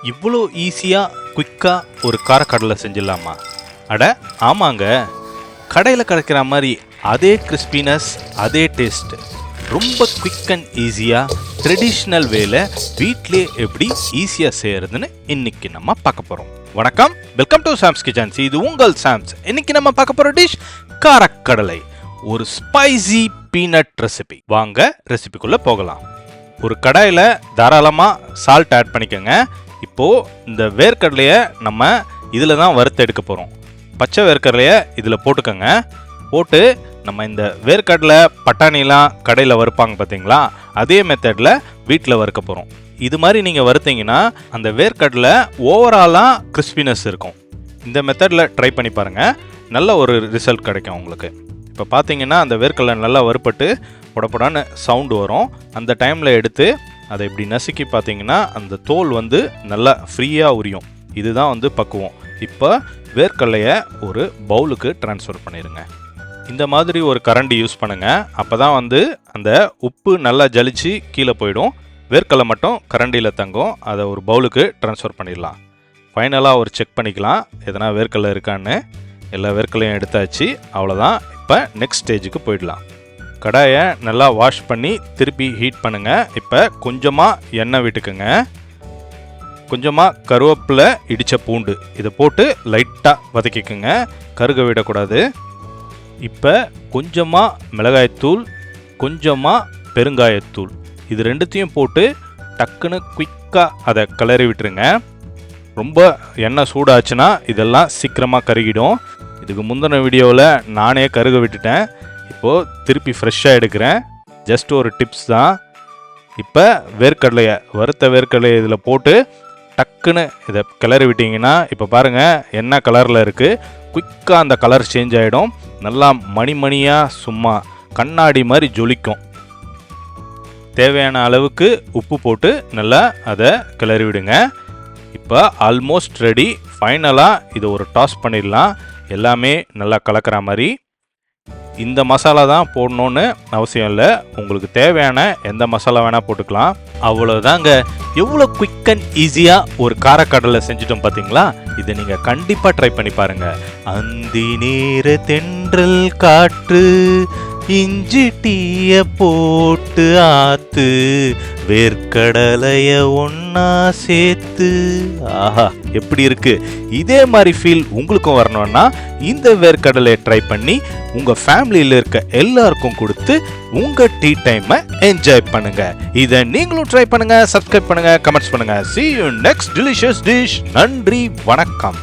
இவ்வளோ ஈஸியாக குயிக்காக ஒரு காரக்கடலை செஞ்சிடலாமா? அட ஆமாங்க, கடையில் கிடைக்கிற மாதிரி அதே கிறிஸ்பினஸ், அதே டேஸ்ட், ரொம்ப குயிக் அண்ட் ஈஸியாக ட்ரெடிஷ்னல் வேல வீட்டிலே எப்படி ஈஸியாக செய்கிறதுன்னு இன்னைக்கு நம்ம பார்க்க போகிறோம். வணக்கம், வெல்கம் டு சாம்ஸ் கிச்சன்ஸ். இது உங்கள் சாம்ஸ். இன்னைக்கு நம்ம பார்க்க போகிற டிஷ் காரக்கடலை, ஒரு ஸ்பைசி பீனட் ரெசிபி. வாங்க ரெசிபிக்குள்ளே போகலாம். ஒரு கடாயில் தாராளமாக சால்ட் ஆட் பண்ணிக்கோங்க. இப்போது இந்த வேர்க்கடலையை நம்ம இதில் தான் வறுத்து எடுக்க போகிறோம். பச்சை வேர்க்கடலையை இதில் போட்டுக்கோங்க. போட்டு நம்ம இந்த வேர்க்கடலை பட்டாணிலாம் கடையில் வறுப்பாங்க பார்த்தீங்களா, அதே மெத்தடில் வீட்டில் வறுக்க போகிறோம். இது மாதிரி நீங்கள் வறுத்தீங்கன்னா அந்த வேர்க்கடலை ஓவராலாக கிறிஸ்பினஸ் இருக்கும். இந்த மெத்தடில் ட்ரை பண்ணி பாருங்கள், நல்ல ஒரு ரிசல்ட் கிடைக்கும் உங்களுக்கு. இப்போ பார்த்தீங்கன்னா அந்த வேர்க்கடலை நல்லா வறுப்பட்டு புடப்படான்னு சவுண்டு வரும். அந்த டைமில் எடுத்து அதை இப்படி நசுக்கி பார்த்தீங்கன்னா அந்த தோல் நல்லா ஃப்ரீயாக உரியும். இதுதான் பக்குவம். இப்போ வேர்க்கடலையை ஒரு பவுலுக்கு ட்ரான்ஸ்ஃபர் பண்ணிடுங்க. இந்த மாதிரி ஒரு கரண்டி யூஸ் பண்ணுங்கள். அப்போ தான் அந்த உப்பு நல்லா ஜலிச்சு கீழே போயிடும். வேர்க்கடலை மட்டும் கரண்டியில் தங்கும். அதை ஒரு பவுலுக்கு ட்ரான்ஸ்ஃபர் பண்ணிடலாம். ஃபைனலாக ஒரு செக் பண்ணிக்கலாம் எதனா வேர்க்கடலை இருக்கான்னு. எல்லா வேர்க்கடலையும் எடுத்தாச்சு, அவ்வளோதான். இப்போ நெக்ஸ்ட் ஸ்டேஜுக்கு போயிடலாம். கடாயை நல்லா வாஷ் பண்ணி திருப்பி ஹீட் பண்ணுங்கள். இப்போ கொஞ்சமாக எண்ணெய் விட்டுக்குங்க. கொஞ்சமாக கருவேப்பிலை, இடித்த பூண்டு இதை போட்டு லைட்டாக வதக்கிக்குங்க, கருக விடக்கூடாது. இப்போ கொஞ்சமாக மிளகாய்த்தூள், கொஞ்சமாக பெருங்காயத்தூள், இது ரெண்டுத்தையும் போட்டு டக்குன்னு குயிக்காக அதை கிளறி விட்டுருங்க. ரொம்ப எண்ணெய் சூடாச்சுன்னா இதெல்லாம் சீக்கிரமாக கருகிடும். இதுக்கு முந்தின வீடியோவில் நானே கருக விட்டுட்டேன். இப்போது திருப்பி ஃப்ரெஷ்ஷாக எடுக்கிறேன். ஜஸ்ட் ஒரு டிப்ஸ் தான். இப்போ வேர்க்கடலையை, வறுத்த வேர்க்கடலையை இதில் போட்டு டக்குன்னு இதை கிளறி விட்டிங்கன்னா இப்போ பாருங்கள் என்ன கலரில் இருக்குது. குயிக்காக அந்த கலர் சேஞ்ச் ஆகிடும். நல்லா மணிமணியாக சும்மா கண்ணாடி மாதிரி ஜொலிக்கும். தேவையான அளவுக்கு உப்பு போட்டு நல்லா அதை கிளறி விடுங்க. இப்போ ஆல்மோஸ்ட் ரெடி. ஃபைனலாக இதை ஒரு டாஸ் பண்ணிடலாம். எல்லாமே நல்லா கலக்கிற மாதிரி. இந்த மசாலா தான் போடணுன்னு அவசியம் இல்லை, உங்களுக்கு தேவையான எந்த மசாலா வேணால் போட்டுக்கலாம். அவ்வளோதாங்க. எவ்வளோ குயிக் அண்ட் ஈஸியாக ஒரு காரக்கடலை செஞ்சுட்டோம் பார்த்தீங்களா? இதை நீங்கள் கண்டிப்பாக ட்ரை பண்ணி பாருங்கள். அந்தி நேர தென்றல் காற்று, இஞ்சி டீய போட்டு ஆத்து, வேர்க்கடலைய ஒன்னா சேர்த்து. ஆஹா, எப்படி இருக்கு? இதே மாதிரி ஃபீல் உங்களுக்கும் வரணும்னா இந்த வேர்க்கடலையை ட்ரை பண்ணி உங்கள் ஃபேமிலியில் இருக்க எல்லாருக்கும் கொடுத்து உங்கள் டீ டைமை என்ஜாய் பண்ணுங்க. இதை நீங்களும் ட்ரை பண்ணுங்க, சப்ஸ்கிரைப் பண்ணுங்க, கமெண்ட்ஸ் பண்ணுங்க. See you next delicious dish. நன்றி, வணக்கம்.